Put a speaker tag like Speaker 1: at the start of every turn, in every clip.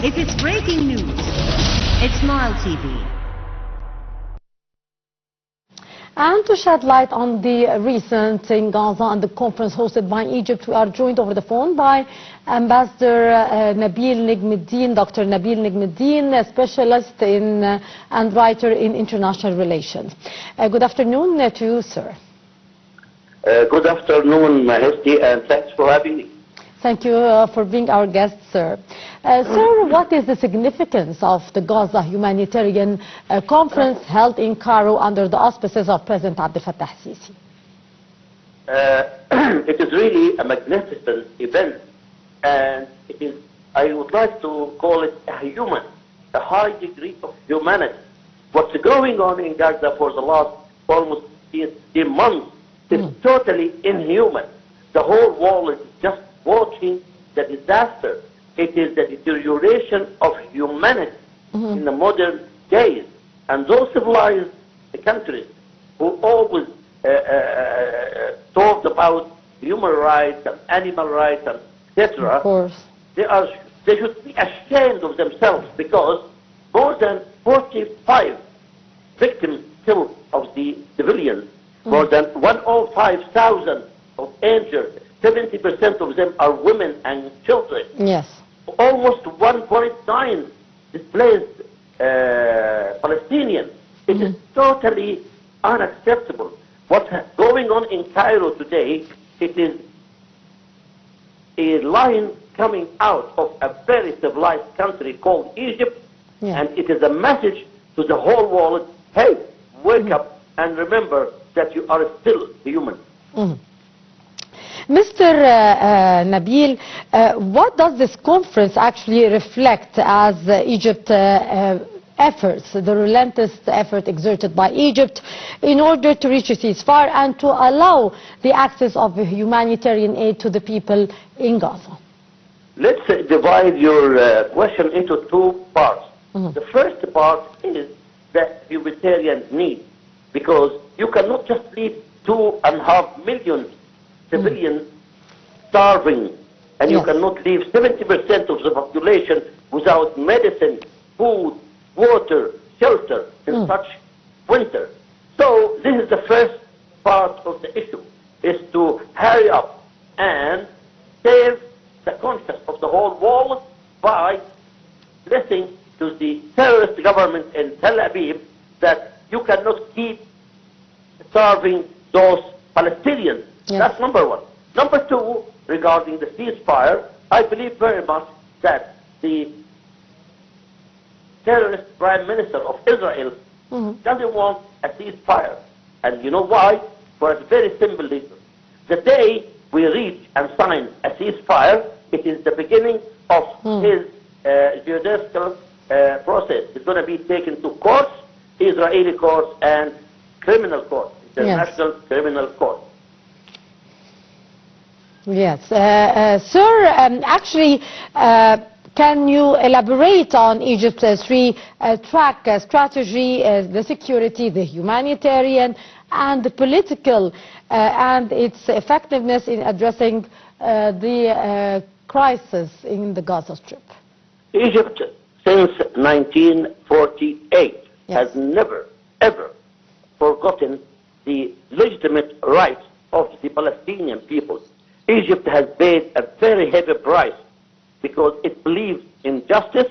Speaker 1: If it's breaking news, it's Nile TV.
Speaker 2: And to shed light on the recent in Gaza and the conference hosted by Egypt, we are joined over the phone by Ambassador Nabil Negmeldin, Dr. Nabil Negmeldin, a specialist in and writer in international relations. Good afternoon to you, sir.
Speaker 3: Good afternoon, Majesty, and thanks for having me.
Speaker 2: Thank you for being our guest, sir. Sir, what is the significance of the Gaza Humanitarian Conference held in Cairo under the auspices of President Abdel Fattah Sisi?
Speaker 3: It is really a magnificent event, and it is, I would like to call it a high degree of humanity. What's going on in Gaza for the last almost 15 months is totally inhuman. The whole world is just watching the disaster. It is the deterioration of humanity in the modern days. And those civilized countries who always talked about human rights and animal rights and etc., they should be ashamed of themselves, because more than 45 victims killed of the civilians, more than 105,000 of injured. 70% of them are women and children.
Speaker 2: Yes.
Speaker 3: Almost 1.9 displaced Palestinians. It is totally unacceptable. What's going on in Cairo today, it is a line coming out of a very civilized country called Egypt, and it is a message to the whole world: hey, wake up and remember that you are still human.
Speaker 2: Mr. Nabil, what does this conference actually reflect as Egypt's efforts, the relentless effort exerted by Egypt in order to reach a ceasefire and to allow the access of humanitarian aid to the people in Gaza?
Speaker 3: Let's divide your question into two parts. The first part is the humanitarian need, because you cannot just leave 2.5 million civilians starving, and you cannot leave 70% of the population without medicine, food, water, shelter in such winter. So this is the first part of the issue, is to hurry up and save the conscience of the whole world by listening to the terrorist government in Tel Aviv that you cannot keep starving those Palestinians. That's number one. Number two, regarding the ceasefire, I believe very much that the terrorist Prime Minister of Israel doesn't want a ceasefire. And you know why? For a very simple reason. The day we reach and sign a ceasefire, it is the beginning of his judicial process. It's going to be taken to courts, Israeli courts and criminal courts, international criminal court.
Speaker 2: Yes. Sir, actually, can you elaborate on Egypt's three-track strategy, the security, the humanitarian, and the political, and its effectiveness in addressing the crisis in the Gaza Strip?
Speaker 3: Egypt, since 1948, has never, ever forgotten the legitimate rights of the Palestinian people. Egypt has paid a very heavy price because it believes in justice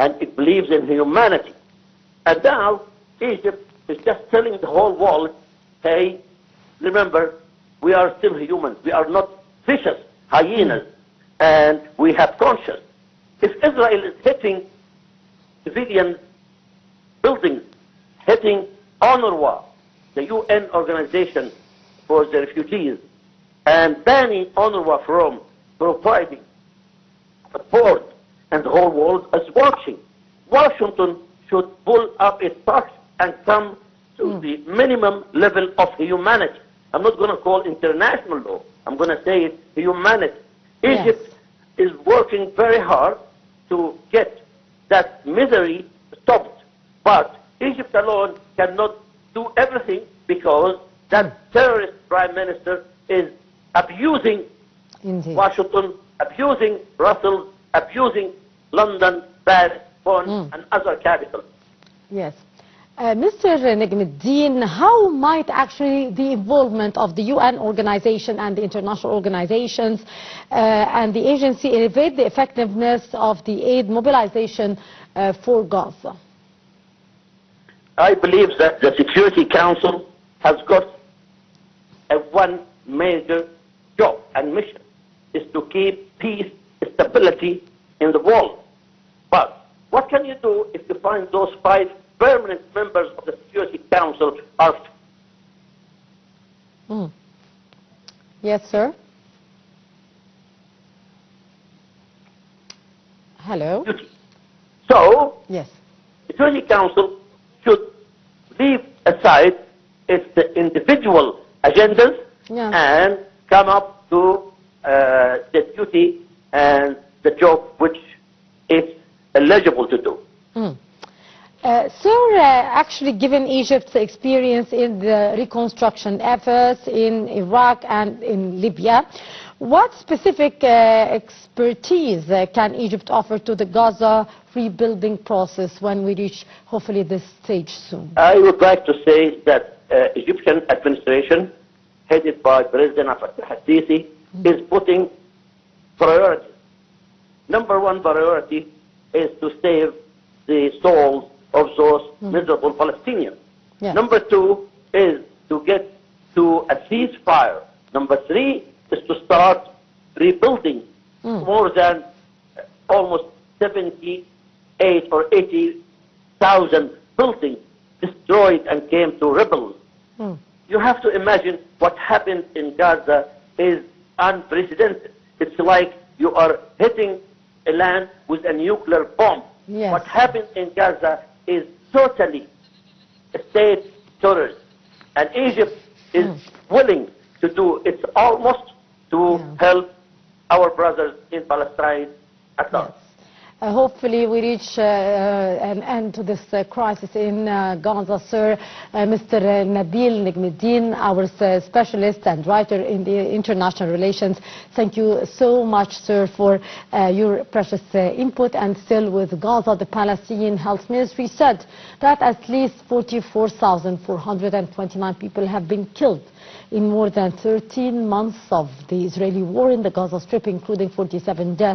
Speaker 3: and it believes in humanity. And now Egypt is just telling the whole world, hey, remember, we are still humans. We are not vicious hyenas, and we have conscience. If Israel is hitting civilian buildings, hitting UNRWA, the UN organization for the refugees, and banning UNRWA from providing support, and the whole world is watching. Washington should pull up its socks and come to the minimum level of humanity. I'm not going to call international law. I'm going to say it humanity. Egypt is working very hard to get that misery stopped. But Egypt alone cannot do everything, because that terrorist prime minister is abusing Washington, abusing Brussels, abusing London, Paris, Bonn, and other capitals.
Speaker 2: Yes. Mr. Negmeldin, how might actually the involvement of the UN organization and the international organizations and the agency elevate the effectiveness of the aid mobilization for Gaza?
Speaker 3: I believe that the Security Council has got one major job and mission, is to keep peace, stability in the world. But what can you do if you find those 5 permanent members of the Security Council are...
Speaker 2: Yes, sir. Hello.
Speaker 3: So,
Speaker 2: yes,
Speaker 3: the Security Council should leave aside its individual agendas and come up to the duty and the job which it's eligible to do.
Speaker 2: Sir, actually given Egypt's experience in the reconstruction efforts in Iraq and in Libya, what specific expertise can Egypt offer to the Gaza rebuilding process when we reach hopefully this stage soon?
Speaker 3: I would like to say that Egyptian administration headed by President al-Sisi is putting priorities. Number 1 priority is to save the souls of those miserable Palestinians.
Speaker 2: Yes.
Speaker 3: Number 2 is to get to a ceasefire. Number 3 is to start rebuilding more than almost 78 or 80,000 buildings destroyed and came to rebels. You have to imagine what happened in Gaza is unprecedented. It's like you are hitting a land with a nuclear bomb.
Speaker 2: Yes.
Speaker 3: What happened in Gaza is totally state terrorism. And Egypt is willing to do its utmost to help our brothers in Palestine at large.
Speaker 2: Hopefully we reach an end to this crisis in Gaza, sir. Mr. Nabil Negmeldin, our specialist and writer in the international relations, thank you so much, sir, for your precious input. And still with Gaza, the Palestinian Health Ministry said that at least 44,429 people have been killed in more than 13 months of the Israeli war in the Gaza Strip, including 47 deaths.